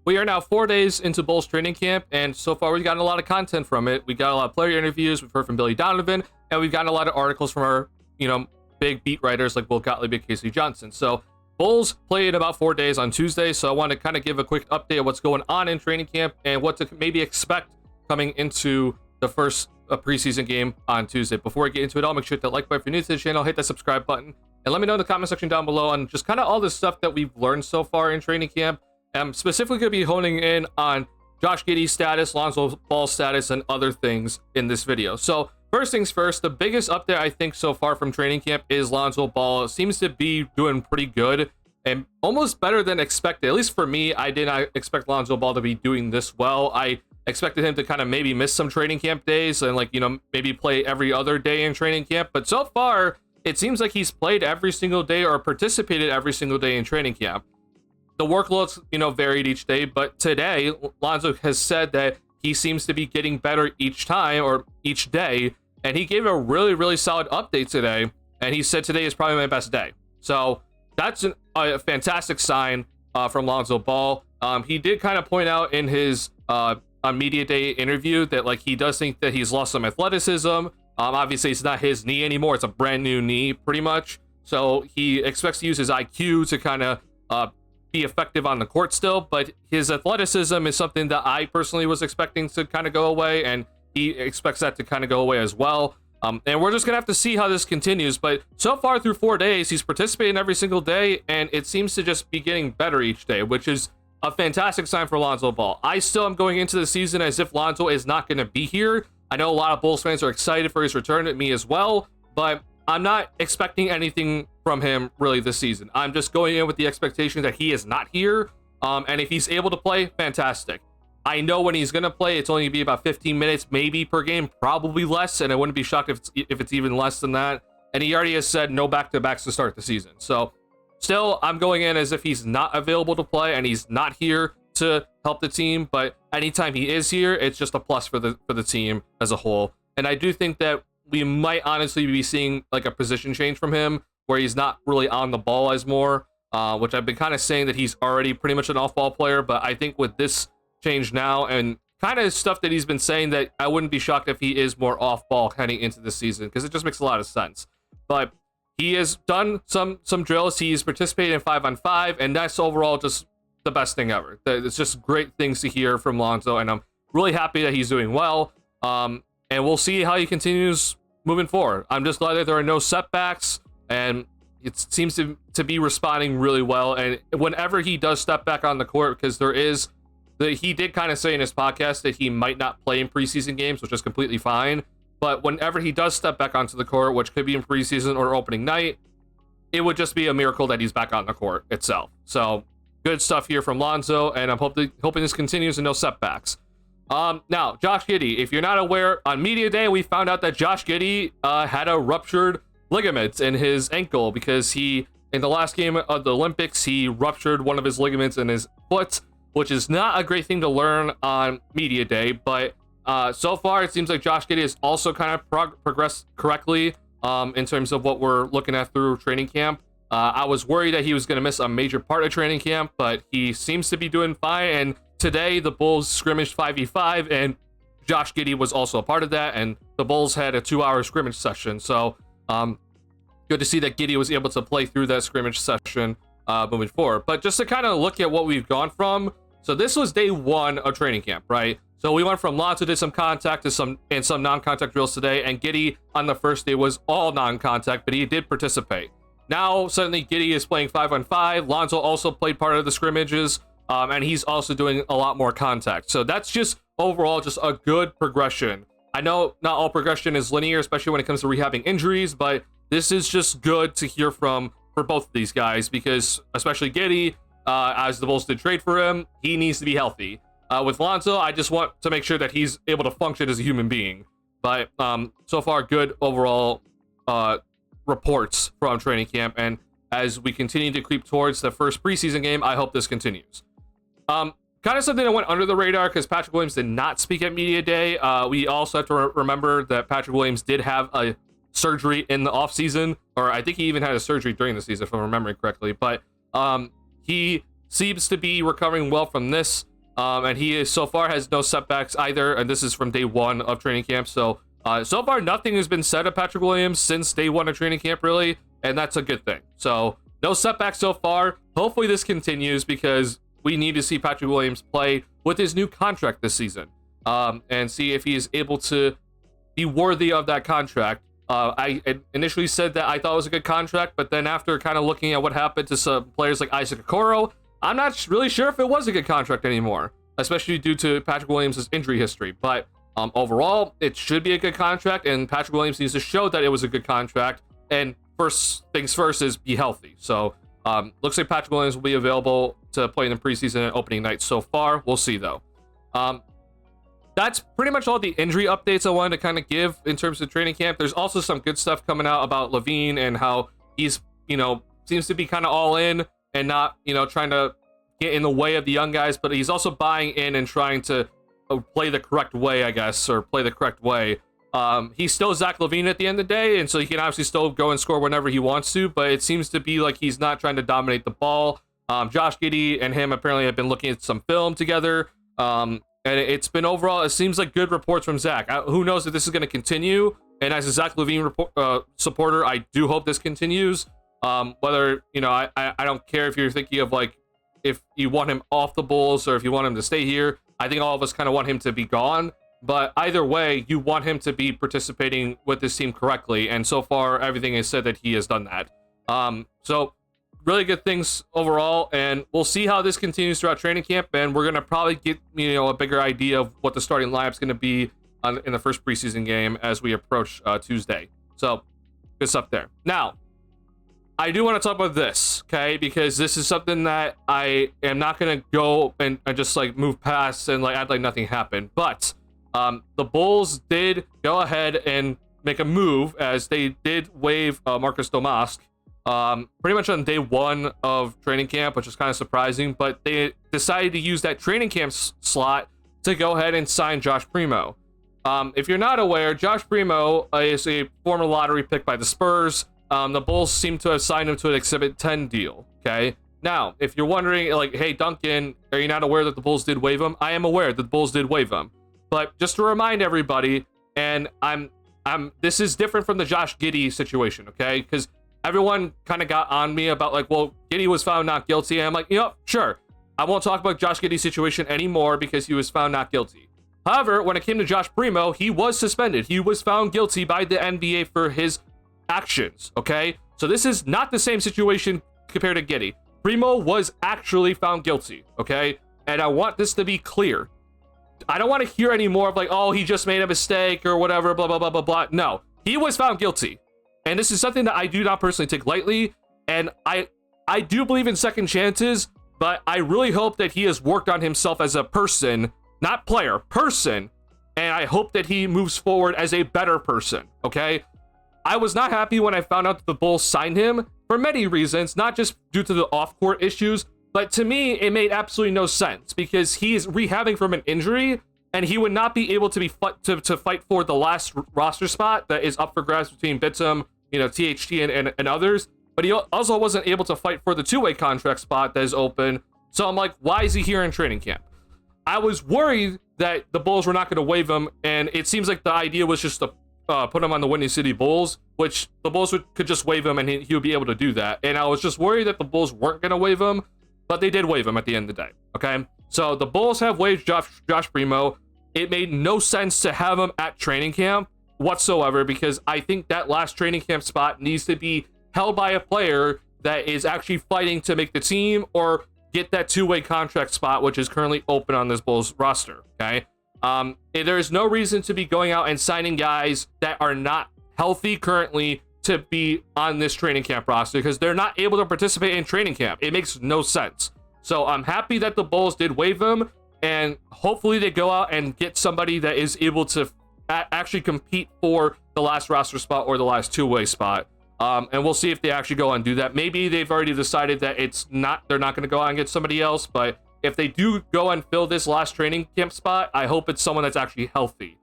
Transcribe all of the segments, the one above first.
We are now 4 days into Bulls training camp, and so far we've gotten a lot of content from it. We got a lot of player interviews, we've heard from Billy Donovan, and we've gotten a lot of articles from our, big beat writers like Will Gottlieb and Casey Johnson. So Bulls played about 4 days on Tuesday, so I want to kind of give a quick update of what's going on in training camp and what to maybe expect coming into the first preseason game on Tuesday. Before we get into it, I'll make sure to hit that like button if you're new to the channel, hit that subscribe button, and let me know in the comment section down below on just kind of all the stuff that we've learned so far in training camp. I'm specifically going to be honing in on Josh Giddey's status, Lonzo Ball's status, and other things in this video. So first things first, the biggest update I think so far from training camp is Lonzo Ball seems to be doing pretty good and almost better than expected. At least for me, I did not expect Lonzo Ball to be doing this well. I expected him to kind of maybe miss some training camp days and maybe play every other day in training camp. But so far, it seems like he's played every single day or participated every single day in training camp. The workload's, varied each day, but today, Lonzo has said that he seems to be getting better each time or each day, and he gave a really, really solid update today, and he said today is probably my best day. So that's a fantastic sign from Lonzo Ball. He did kind of point out in his media day interview that he does think that he's lost some athleticism. Obviously, it's not his knee anymore. It's a brand new knee, pretty much. So he expects to use his IQ to kind of be effective on the court still, but his athleticism is something that I personally was expecting to kind of go away, and he expects that to kind of go away as well. And we're just gonna have to see how this continues, but so far through 4 days, he's participating every single day, and it seems to just be getting better each day, which is a fantastic sign for Lonzo Ball. I still am going into the season as if Lonzo is not going to be here. I know a lot of Bulls fans are excited for his return, at me as well, but I'm not expecting anything from him really this season. I'm just going in with the expectation that he is not here, and if he's able to play, fantastic. I know when he's going to play, it's only going to be about 15 minutes maybe per game, probably less, and I wouldn't be shocked if it's even less than that. And he already has said no back-to-backs to start the season. So still, I'm going in as if he's not available to play and he's not here to help the team, but anytime he is here, it's just a plus for the team as a whole. And I do think that we might honestly be seeing a position change from him where he's not really on the ball as more, which I've been kind of saying that he's already pretty much an off-ball player, but I think with this change now and kind of stuff that he's been saying, that I wouldn't be shocked if he is more off-ball heading into the season, because it just makes a lot of sense. But he has done some drills, he's participated in 5-on-5, and that's overall just the best thing ever. It's just great things to hear from Lonzo, and I'm really happy that he's doing well, and we'll see how he continues moving forward. I'm just glad that there are no setbacks, and it seems to be responding really well. And whenever he does step back on the court, because he did kind of say in his podcast that he might not play in preseason games, which is completely fine. But whenever he does step back onto the court, which could be in preseason or opening night, it would just be a miracle that he's back on the court itself. So good stuff here from Lonzo, and I'm hoping this continues and no setbacks. Now, Josh Giddey, if you're not aware, on media day, we found out that Josh Giddey had a ruptured ligament in his ankle because in the last game of the Olympics, he ruptured one of his ligaments in his foot, which is not a great thing to learn on media day. But so far, it seems like Josh Giddey has also kind of progressed correctly in terms of what we're looking at through training camp. I was worried that he was going to miss a major part of training camp, but he seems to be doing fine. And today, the Bulls scrimmaged 5v5, and Josh Giddey was also a part of that, and the Bulls had a 2-hour scrimmage session. So good to see that Giddey was able to play through that scrimmage session moving forward. But just to kind of look at what we've gone from, so this was day 1 of training camp, right? So we went from Lonzo did some contact to some non-contact drills today, and Giddey on the first day was all non-contact, but he did participate. Now, suddenly, Giddey is playing 5-on-5. Lonzo also played part of the scrimmages, and he's also doing a lot more contact. So that's just overall just a good progression. I know not all progression is linear, especially when it comes to rehabbing injuries, but this is just good to hear for both of these guys, because especially Giddey, as the Bulls did trade for him, he needs to be healthy. With Lonzo, I just want to make sure that he's able to function as a human being. But so far, good overall reports from training camp, and as we continue to creep towards the first preseason game, I hope this continues. Kind of something that went under the radar because Patrick Williams did not speak at media day. We also have to remember that Patrick Williams did have a surgery in the offseason, or I think he even had a surgery during the season, if I'm remembering correctly. But he seems to be recovering well from this. And he is so far has no setbacks either. And this is from day 1 of training camp. So so far nothing has been said of Patrick Williams since day 1 of training camp, really, and that's a good thing. So no setbacks so far. Hopefully this continues because we need to see Patrick Williams play with his new contract this season, and see if he is able to be worthy of that contract. I initially said that I thought it was a good contract, but then after kind of looking at what happened to some players like Isaac Okoro, I'm not really sure if it was a good contract anymore, especially due to Patrick Williams' injury history. But overall, it should be a good contract, and Patrick Williams needs to show that it was a good contract. And first things first is be healthy. So looks like Patrick Williams will be available to play in the preseason and opening night so far. We'll see, though. That's pretty much all the injury updates I wanted to kind of give in terms of training camp. There's also some good stuff coming out about Levine and how he's, seems to be kind of all in and not, trying to get in the way of the young guys, but he's also buying in and trying to play the correct way, I guess, or play the correct way. He's still Zach LaVine at the end of the day, and so he can obviously still go and score whenever he wants to, but it seems to be like he's not trying to dominate the ball. Josh Giddey and him apparently have been looking at some film together, and it's been overall, it seems like good reports from Zach. Who knows if this is going to continue, and as a Zach LaVine supporter, I do hope this continues. Whether, I don't care if you're thinking of, like, if you want him off the Bulls or if you want him to stay here. I think all of us kind of want him to be gone. But either way, you want him to be participating with this team correctly. And so far, everything has said that he has done that. So really good things overall. And we'll see how this continues throughout training camp. And we're going to probably get, a bigger idea of what the starting lineup's going to be in the first preseason game as we approach Tuesday. So good stuff there. Now, I do want to talk about this, okay? Because this is something that I am not going to go and just like move past and like act like nothing happened. But the Bulls did go ahead and make a move as they did waive Marcus Domask pretty much on day 1 of training camp, which is kind of surprising. But they decided to use that training camp slot to go ahead and sign Josh Primo. If you're not aware, Josh Primo is a former lottery pick by the Spurs. The Bulls seem to have signed him to an Exhibit 10 deal, okay? Now, if you're wondering, like, hey, Duncan, are you not aware that the Bulls did waive him? I am aware that the Bulls did waive him. But just to remind everybody, and this is different from the Josh Giddey situation, okay? Because everyone kind of got on me about, like, well, Giddey was found not guilty. And I'm like, sure. I won't talk about Josh Giddey's situation anymore because he was found not guilty. However, when it came to Josh Primo, he was suspended. He was found guilty by the NBA for his actions, okay? So this is not the same situation compared to Giddey. Primo was actually found guilty, okay? And I want this to be clear. I don't want to hear any more of like, oh, he just made a mistake or whatever, blah, blah, blah, blah, blah. No, he was found guilty. And this is something that I do not personally take lightly. And I do believe in second chances, but I really hope that he has worked on himself as a person, not player, person. And I hope that he moves forward as a better person, okay? I was not happy when I found out that the Bulls signed him for many reasons, not just due to the off-court issues, but to me, it made absolutely no sense because he is rehabbing from an injury and he would not be able to be to fight for the last roster spot that is up for grabs between Bitsum, THT and others. But he also wasn't able to fight for the two-way contract spot that is open. So I'm like, why is he here in training camp? I was worried that the Bulls were not going to waive him, and it seems like the idea was just to put him on the Windy City Bulls, which the Bulls could just waive him and he would be able to do that. And I was just worried that the Bulls weren't going to waive him, but they did waive him at the end of the day, okay? So the Bulls have waived Josh Primo. It made no sense to have him at training camp whatsoever because I think that last training camp spot needs to be held by a player that is actually fighting to make the team or get that two-way contract spot, which is currently open on this Bulls roster, okay? There is no reason to be going out and signing guys that are not healthy currently to be on this training camp roster because they're not able to participate in training camp. It makes no sense. So I'm happy that the Bulls did waive him, and hopefully they go out and get somebody that is able to actually compete for the last roster spot or the last two-way spot. And we'll see if they actually go and do that. Maybe they've already decided that they're not going to go out and get somebody else, but if they do go and fill this last training camp spot, I hope it's someone that's actually healthy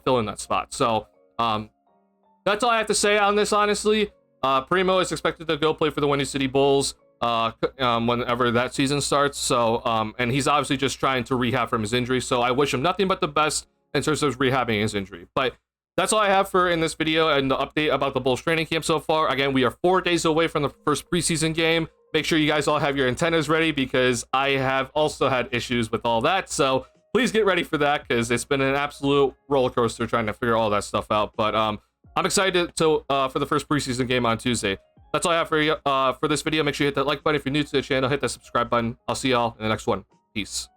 filling that spot. So that's all I have to say on this, honestly. Primo is expected to go play for the Windy City Bulls. whenever that season starts. So and he's obviously just trying to rehab from his injury. So I wish him nothing but the best in terms of rehabbing his injury. But that's all I have for in this video and the update about the Bulls training camp so far. Again, we are 4 days away from the first preseason game. Make sure you guys all have your antennas ready because I have also had issues with all that. So please get ready for that because it's been an absolute roller coaster trying to figure all that stuff out. But I'm excited to for the first preseason game on Tuesday. That's all I have for you for this video. Make sure you hit that like button if you're new to the channel. Hit that subscribe button. I'll see y'all in the next one. Peace.